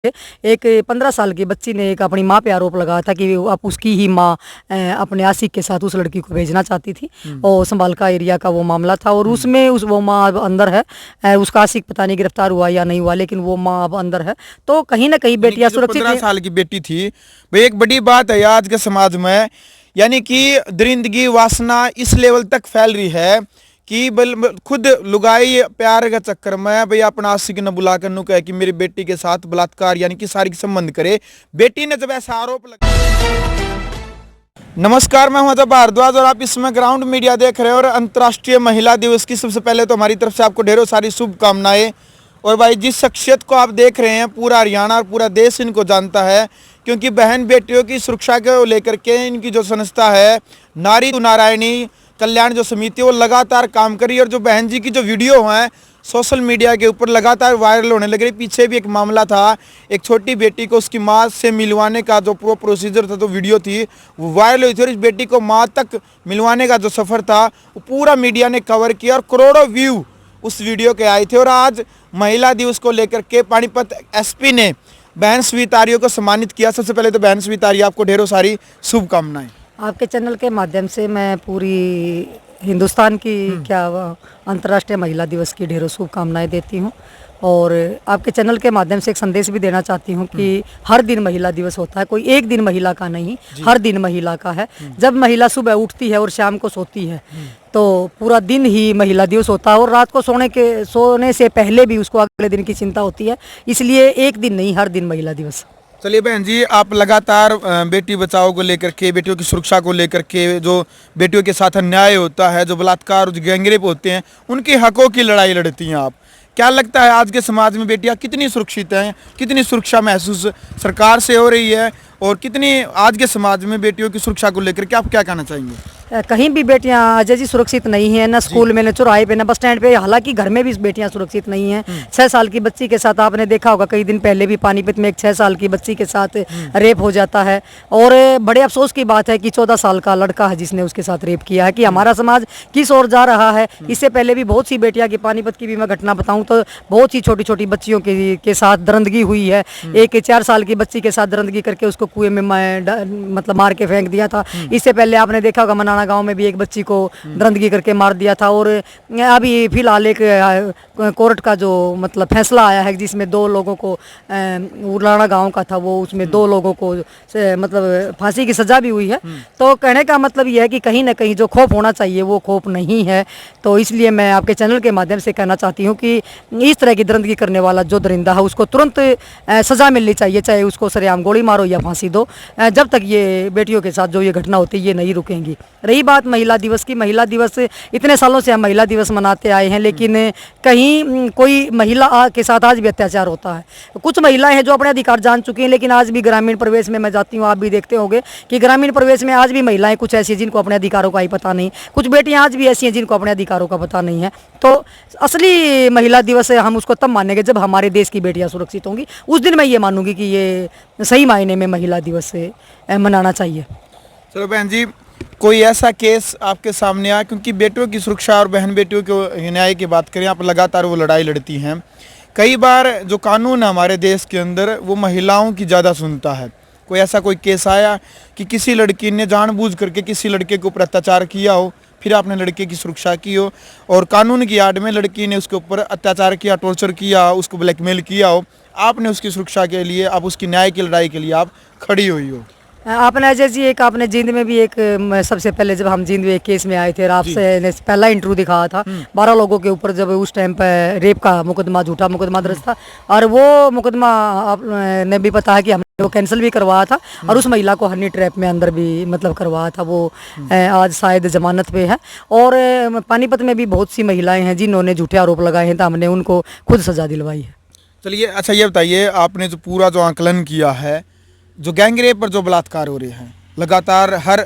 एक 15 साल की बच्ची ने एक अपनी माँ पे आरोप लगाया था कि आप उसकी ही माँ अपने आशिक के साथ उस लड़की को भेजना चाहती थी और संभालका एरिया का वो मामला था और उसमें वो माँ अब अंदर है। उसका आशिक पता नहीं गिरफ्तार हुआ या नहीं हुआ, लेकिन वो माँ अब अंदर है। तो कहीं ना कहीं बेटियां सुरक्षित 15 साल की बेटी थी भाई, एक बड़ी बात है आज के समाज में। यानी कि दरिंदगी वासना इस लेवल तक फैल रही है कि खुद लुगाई प्यार के चक्कर में भाई अपना आशिक न बुला कर नु कहे कि मेरी बेटी के साथ बलात्कार यानी कि शारीरिक संबंध करे। बेटी ने जब ऐसा आरोप लगा। नमस्कार, मैं हूं अजय भारद्वाज और आप इसमें ग्राउंड मीडिया देख रहे हो। और अंतर्राष्ट्रीय महिला दिवस की सबसे पहले तो हमारी तरफ से आपको ढेरों सारी शुभकामनाएं। और भाई जिस शख्सियत को आप देख रहे हैं पूरा हरियाणा और पूरा देश इनको जानता है, क्योंकि बहन बेटियों की सुरक्षा को लेकर के इनकी जो संस्था है नारी नारायणी कल्याण जो समिति वो लगातार काम करी। और जो बहन जी की जो वीडियो हैं सोशल मीडिया के ऊपर लगातार वायरल होने लग रही। पीछे भी एक मामला था, एक छोटी बेटी को उसकी माँ से मिलवाने का जो प्रोसीजर था, तो वीडियो थी वो वायरल हुई थी। और इस बेटी को माँ तक मिलवाने का जो सफ़र था वो पूरा मीडिया ने कवर किया और करोड़ों व्यू उस वीडियो के आए थे। और आज महिला दिवस को लेकर के पानीपत एसपी ने बहन स्वीतारियों को सम्मानित किया। सबसे पहले तो बहन स्वीतारी आपको ढेरों सारी शुभकामनाएं। आपके चैनल के माध्यम से मैं पूरी हिंदुस्तान की अंतर्राष्ट्रीय महिला दिवस की ढेरों शुभकामनाएं देती हूं। और आपके चैनल के माध्यम से एक संदेश भी देना चाहती हूं कि हर दिन महिला दिवस होता है, कोई एक दिन महिला का नहीं, हर दिन महिला का है। जब महिला सुबह उठती है और शाम को सोती है तो पूरा दिन ही महिला दिवस होता है। और रात को सोने से पहले भी उसको अगले दिन की चिंता होती है, इसलिए एक दिन नहीं, हर दिन महिला दिवस। चलिए बहन जी, आप लगातार बेटी बचाओ को लेकर के, बेटियों की सुरक्षा को लेकर के, जो बेटियों के साथ अन्याय होता है, जो बलात्कार जो गैंगरेप होते हैं, उनके हकों की लड़ाई लड़ती हैं आप। क्या लगता है आज के समाज में बेटियां कितनी सुरक्षित हैं, कितनी सुरक्षा महसूस सरकार से हो रही है, और कितनी आज के समाज में बेटियों की सुरक्षा को लेकर के आप क्या कहना चाहेंगे? कहीं भी बेटियां अजय जी सुरक्षित नहीं है, ना स्कूल में, ना चौराहे पे, ना बस स्टैंड पे। हालांकि घर में भी बेटियां सुरक्षित नहीं हैं। 6 साल की बच्ची के साथ आपने देखा होगा, कई दिन पहले भी पानीपत में एक 6 साल की बच्ची के साथ रेप हो जाता है। और बड़े अफसोस की बात है कि 14 साल का लड़का है जिसने उसके साथ रेप किया है। कि हमारा समाज किस ओर जा रहा है। इससे पहले भी बहुत सी बेटियां की, पानीपत की भी मैं घटना बताऊं तो बहुत ही छोटी छोटी बच्चियों के साथ दरंदगी हुई है। एक 4 साल की बच्ची के साथ दरंदगी करके उसको कुएं में मतलब मार के फेंक दिया था। इससे पहले आपने देखा होगा मनाना गांव में भी एक बच्ची को दरंदगी करके मार दिया था। और अभी फिलहाल एक कोर्ट का जो मतलब फैसला आया है जिसमें 2 लोगों को, उलाना गांव का था वो, उसमें 2 लोगों को मतलब फांसी की सजा भी हुई है। तो कहने का मतलब यह है कि कहीं ना कहीं जो खौफ होना चाहिए वो खौफ नहीं है। तो इसलिए मैं आपके चैनल के माध्यम से कहना चाहती हूँ कि इस तरह की दरंदगी करने वाला जो दरिंदा है उसको तुरंत सजा मिलनी चाहिए, चाहे उसको सरेआम गोली मारो या फांसी दो। जब तक ये बेटियों के साथ जो ये घटना होती है ये नहीं रुकेंगी। रही बात महिला दिवस की, महिला दिवस इतने सालों से हम महिला दिवस मनाते आए हैं, लेकिन कहीं कोई महिला के साथ आज भी अत्याचार होता है। कुछ महिलाएं हैं जो अपने अधिकार जान चुकी हैं, लेकिन आज भी ग्रामीण प्रवेश में मैं जाती हूँ, आप भी देखते होंगे कि ग्रामीण प्रवेश में आज भी महिलाएं कुछ ऐसी हैं जिनको अपने अधिकारों का ही पता नहीं। कुछ बेटियां आज भी ऐसी हैं जिनको अपने अधिकारों का पता नहीं है। तो असली महिला दिवस हम उसको तब मानेंगे जब हमारे देश की बेटियां सुरक्षित होंगी। उस दिन मैं ये मानूंगी कि ये सही मायने में महिला दिवस मनाना चाहिए। चलो बहन जी, कोई ऐसा केस आपके सामने आया, क्योंकि बेटियों की सुरक्षा और बहन बेटियों के न्याय की बात करें, आप लगातार वो लड़ाई लड़ती हैं। कई बार जो कानून है हमारे देश के अंदर वो महिलाओं की ज़्यादा सुनता है। कोई ऐसा कोई केस आया कि किसी लड़की ने जानबूझ करके किसी लड़के के ऊपर अत्याचार किया हो, फिर आपने लड़के की सुरक्षा की हो और कानून की आड़ में लड़की ने उसके ऊपर अत्याचार किया, टॉर्चर किया, उसको ब्लैकमेल किया हो, आपने उसकी सुरक्षा के लिए, आप उसकी न्याय की लड़ाई के लिए आप खड़ी हुई हो? आपने अजय जी एक आपने जींद में भी एक, सबसे पहले जब हम जींद में एक केस में आए थे, आपसे ने पहला इंटरव्यू दिखाया था 12 लोगों के ऊपर, जब उस टाइम पर रेप का मुकदमा, झूठा मुकदमा दर्ज था। और वो मुकदमा आपने भी पता है कि हमने वो कैंसिल भी करवाया था और उस महिला को हनी ट्रैप में अंदर भी मतलब करवाया था। वो आज शायद जमानत पे है। और पानीपत में भी बहुत सी महिलाएं हैं जिन्होंने झूठे आरोप लगाए हैं, तो हमने उनको खुद सजा दिलवाई है। चलिए, अच्छा ये बताइए, आपने जो पूरा जो आंकलन किया है, जो गैंगरेप पर जो बलात्कार हो रहे हैं लगातार हर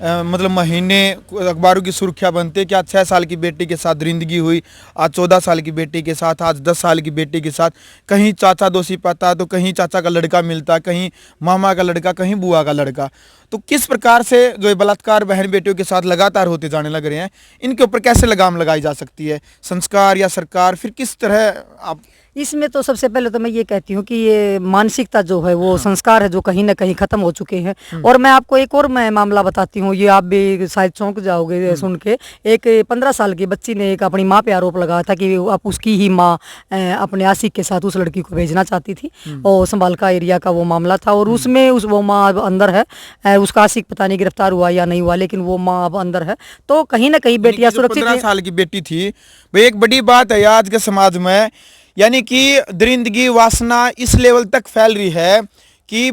मतलब महीने अखबारों की सुर्खियां बनते कि आज 6 साल की बेटी के साथ दरिंदगी हुई, आज 14 साल की बेटी के साथ, आज 10 साल की बेटी के साथ। कहीं चाचा दोषी पाता तो कहीं चाचा का लड़का मिलता, कहीं मामा का लड़का, कहीं बुआ का लड़का। तो किस प्रकार से जो बलात्कार बहन बेटियों के साथ लगातार होते जाने लग रहे हैं, इनके ऊपर कैसे लगाम लगाई जा सकती है? संस्कार या सरकार, फिर किस तरह आप इसमें तो सबसे पहले तो मैं ये कहती हूँ कि ये मानसिकता जो है वो संस्कार है जो कहीं ना कहीं खत्म हो चुके हैं। और मैं आपको एक और मैं मामला बताती हूँ, ये आप भी शायद चौंक जाओगे सुन के। एक 15 साल की बच्ची ने एक अपनी माँ पे आरोप लगाया था कि आप उसकी ही माँ अपने आशिक के साथ उस लड़की को भेजना चाहती थी, और संभालका एरिया का वो मामला था। और उसमें वो माँ अब अंदर है, उसका आशिक पता नहीं गिरफ्तार हुआ या नहीं हुआ, लेकिन वो माँ अब अंदर है। तो कहीं ना कहीं बेटियां सुरक्षित 15 साल की बेटी थी, भाई एक बड़ी बात है आज के समाज में। यानी कि दरिंदगी वासना इस लेवल तक फैल रही है कि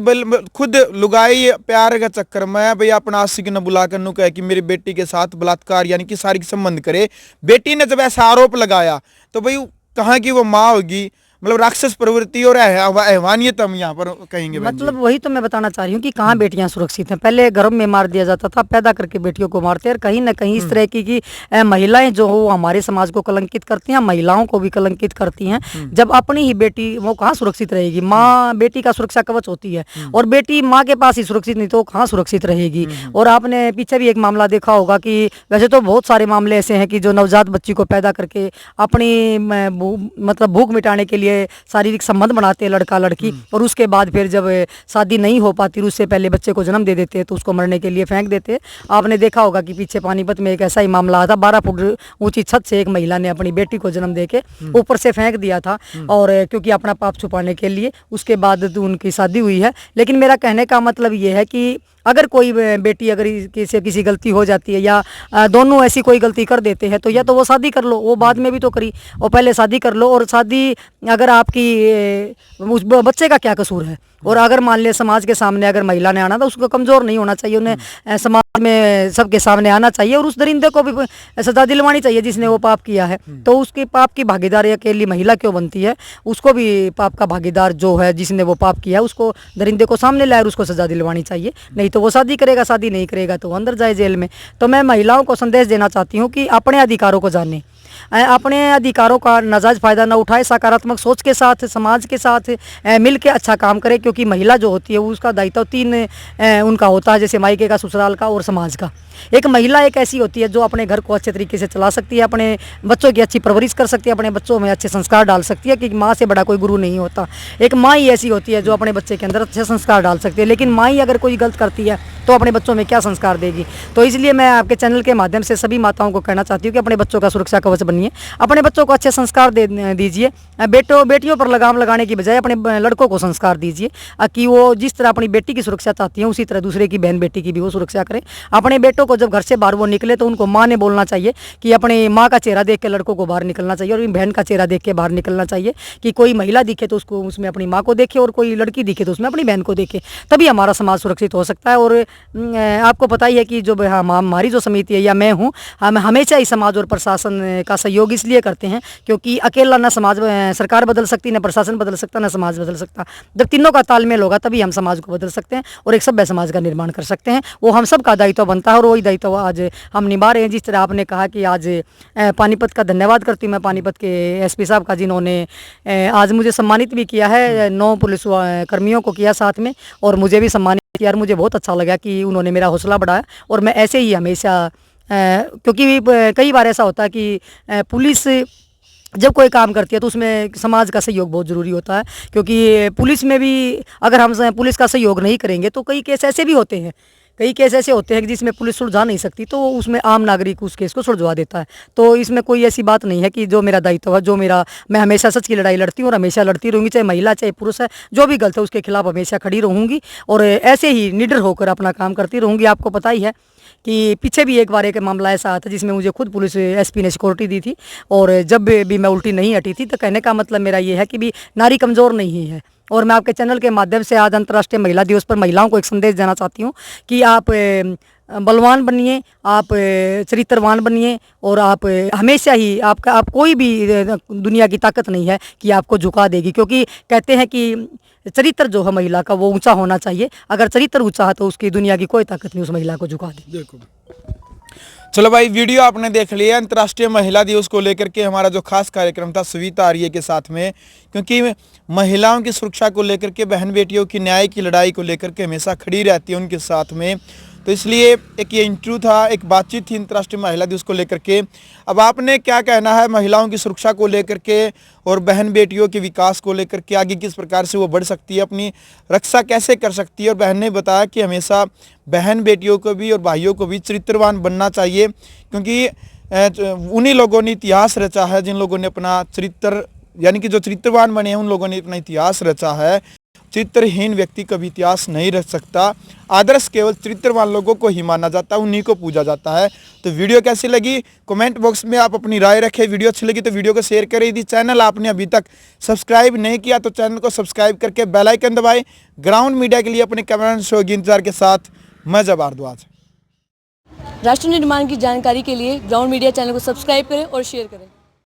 खुद लुगाई प्यार के चक्कर में भाई अपना आशिक न बुलाकर नु कहे कि मेरी बेटी के साथ बलात्कार यानी कि शारीरिक संबंध करे। बेटी ने जब ऐसा आरोप लगाया तो भाई कहाँ की वो माँ होगी, मतलब राक्षस प्रवृत्ति और हैवानियत हम यहाँ पर कहेंगे। मतलब वही तो मैं बताना चाह रही हूँ कि कहाँ बेटियां सुरक्षित हैं। पहले गर्भ में मार दिया जाता था, पैदा करके बेटियों को मारते हैं। और कहीं ना कहीं इस तरह की महिलाएं जो हो हमारे समाज को कलंकित करती हैं, महिलाओं को भी कलंकित करती हैं। जब अपनी ही बेटी, वो कहाँ सुरक्षित रहेगी? माँ बेटी का सुरक्षा कवच होती है, और बेटी माँ के पास ही सुरक्षित नहीं तो कहाँ सुरक्षित रहेगी। और आपने पीछे भी एक मामला देखा होगा कि वैसे तो बहुत सारे मामले ऐसे हैं कि जो नवजात बच्ची को पैदा करके अपनी मतलब भूख मिटाने के लिए शारीरिक संबंध बनाते हैं लड़का लड़की, और उसके बाद फिर जब शादी नहीं हो पाती, उससे पहले बच्चे को जन्म दे देते हैं तो उसको मरने के लिए फेंक देते हैं। आपने देखा होगा कि पीछे पानीपत में एक ऐसा ही मामला आया था, 12 फुट ऊंची छत से एक महिला ने अपनी बेटी को जन्म देके ऊपर से फेंक दिया था, और क्योंकि अपना पाप छुपाने के लिए। उसके बाद तो उनकी शादी हुई है। लेकिन मेरा कहने का मतलब ये है कि अगर कोई बेटी अगर किसी गलती हो जाती है, या दोनों ऐसी कोई गलती कर देते हैं, तो या तो वो शादी कर लो, वो बाद में भी तो करी, और पहले शादी कर लो। और शादी अगर आपकी उस बच्चे का क्या कसूर है? और अगर मान लिया समाज के सामने अगर महिला ने आना, तो उसको कमज़ोर नहीं होना चाहिए, उन्हें समाज में सबके सामने आना चाहिए, और उस दरिंदे को भी सजा दिलवानी चाहिए जिसने वो पाप किया है। तो उसके पाप की भागीदार अकेली महिला क्यों बनती है? उसको भी पाप का भागीदार जो है जिसने वो पाप किया, उसको दरिंदे को सामने लाए और उसको सजा दिलवानी चाहिए। नहीं तो वो शादी करेगा, शादी नहीं करेगा तो वो अंदर जाए जेल में। तो मैं महिलाओं को संदेश देना चाहती हूँ कि अपने अधिकारों को जाने, अपने अधिकारों का नाजायज फ़ायदा न उठाए, सकारात्मक सोच के साथ समाज के साथ मिल के अच्छा काम करे। क्योंकि महिला जो होती है उसका दायित्व 3 उनका होता है, जैसे मायके का, ससुराल का और समाज का। एक महिला एक ऐसी होती है जो अपने घर को अच्छे तरीके से चला सकती है, अपने बच्चों की अच्छी परवरिश कर सकती है, अपने बच्चों में अच्छे संस्कार डाल सकती है, कि माँ से बड़ा कोई गुरु नहीं होता। एक माँ ही ऐसी होती है जो अपने बच्चे के अंदर अच्छे संस्कार डाल सकती है। लेकिन माँ ही अगर कोई गलत करती है तो अपने बच्चों में क्या संस्कार देगी? तो इसलिए मैं आपके चैनल के माध्यम से सभी माताओं को कहना चाहती हूँ कि अपने बच्चों का सुरक्षा कवच बनिए, अपने बच्चों को अच्छे संस्कार दीजिए। बेटियों पर लगाम लगाने की बजाय अपने लड़कों को संस्कार दीजिए कि वो जिस तरह अपनी बेटी की सुरक्षा चाहती है, उसी तरह दूसरे की बहन बेटी की भी वो सुरक्षा करें। अपने बेटों को जब घर से बाहर वो निकले तो उनको माँ ने बोलना चाहिए कि अपनी माँ का चेहरा देख के लड़कों को बाहर निकलना चाहिए, और बहन का चेहरा देख के बाहर निकलना चाहिए। कि कोई महिला दिखे तो उसको उसमें अपनी माँ को देखे, और कोई लड़की दिखे तो उसमें अपनी बहन को देखे, तभी हमारा समाज सुरक्षित हो सकता है। और आपको पता ही है कि जो हमारी जो समिति है या मैं हूँ, हम हमेशा ही समाज और प्रशासन का सहयोग इसलिए करते हैं क्योंकि अकेला ना समाज सरकार बदल सकती, ना प्रशासन बदल सकता, ना समाज बदल सकता। जब तीनों का तालमेल होगा तभी हम समाज को बदल सकते हैं और एक सभ्य समाज का निर्माण कर सकते हैं। वो हम सब का दायित्व बनता है, और वही दायित्व आज हम निभा रहे हैं। जिस तरह आपने कहा कि आज पानीपत का धन्यवाद करती हूँ मैं पानीपत के एसपी साहब का, जिन्होंने आज मुझे सम्मानित भी किया है, 9 पुलिस कर्मियों को किया साथ में, और मुझे भी सम्मानित किया। और मुझे बहुत अच्छा लगा कि उन्होंने मेरा हौसला बढ़ाया, और मैं ऐसे ही हमेशा क्योंकि कई बार ऐसा होता है कि पुलिस जब कोई काम करती है तो उसमें समाज का सहयोग बहुत ज़रूरी होता है। क्योंकि पुलिस में भी अगर हम पुलिस का सहयोग नहीं करेंगे तो कई केस ऐसे भी होते हैं, कि जिसमें पुलिस सुलझा नहीं सकती, तो उसमें आम नागरिक उस केस को सुलझवा देता है। तो इसमें कोई ऐसी बात नहीं है कि जो मेरा दायित्व है, मैं हमेशा सच की लड़ाई लड़ती हूँ और हमेशा लड़ती रहूँगी, चाहे महिला चाहे पुरुष है, जो भी गलत है उसके खिलाफ हमेशा खड़ी रहूँगी, और ऐसे ही निडर होकर अपना काम करती रहूँगी। आपको पता ही है कि पीछे भी एक बार एक मामला ऐसा आया था जिसमें मुझे खुद पुलिस एसपी ने सिक्योरिटी दी थी, और जब भी मैं उल्टी नहीं हटी थी। तो कहने का मतलब मेरा ये है कि भी नारी कमज़ोर नहीं है। और मैं आपके चैनल के माध्यम से आज अंतर्राष्ट्रीय महिला दिवस पर महिलाओं को एक संदेश देना चाहती हूँ कि आप बलवान बनिए, आप चरित्रवान बनिए, और आप हमेशा ही आप कोई भी दुनिया की ताकत नहीं है कि आपको झुका देगी। क्योंकि कहते हैं कि चरित्र जो है महिला का वो ऊंचा होना चाहिए। अगर चरित्र ऊंचा है तो उसकी दुनिया की कोई ताकत नहीं उस महिला को झुका दे। देखो चलो भाई, वीडियो आपने देख लिया अंतर्राष्ट्रीय महिला दिवस को लेकर के हमारा जो खास कार्यक्रम था सविता आर्य के साथ में, क्योंकि महिलाओं की सुरक्षा को लेकर के, बहन बेटियों की न्याय की लड़ाई को लेकर के हमेशा खड़ी रहती है उनके साथ में। तो इसलिए एक ये इंटरव्यू था, एक बातचीत थी अंतर्राष्ट्रीय महिला दिवस को लेकर के। अब आपने क्या कहना है महिलाओं की सुरक्षा को लेकर के और बहन बेटियों के विकास को लेकर के, आगे किस प्रकार से वो बढ़ सकती है, अपनी रक्षा कैसे कर सकती है। और बहन ने बताया कि हमेशा बहन बेटियों को भी और भाइयों को भी चरित्रवान बनना चाहिए, क्योंकि उन्हीं लोगों ने इतिहास रचा है जिन लोगों ने अपना चरित्र, यानी कि जो चरित्रवान बने हैं उन लोगों ने अपना इतिहास रचा है। चरित्रहीन व्यक्ति कभी इतिहास नहीं रच सकता। आदर्श केवल चरित्रवान लोगों को ही माना जाता है, उन्हीं को पूजा जाता है। तो वीडियो कैसी लगी कमेंट बॉक्स में आप अपनी राय रखें। वीडियो अच्छी लगी तो वीडियो को शेयर करें। यदि चैनल आपने अभी तक सब्सक्राइब नहीं किया तो चैनल को सब्सक्राइब करके बेल आइकन दबाएं। ग्राउंड मीडिया के लिए अपने कैमरा शो की इंतजार के साथ मैं जब भारद्वाज। राष्ट्र निर्माण की जानकारी के लिए ग्राउंड मीडिया चैनल को सब्सक्राइब करें और शेयर करें।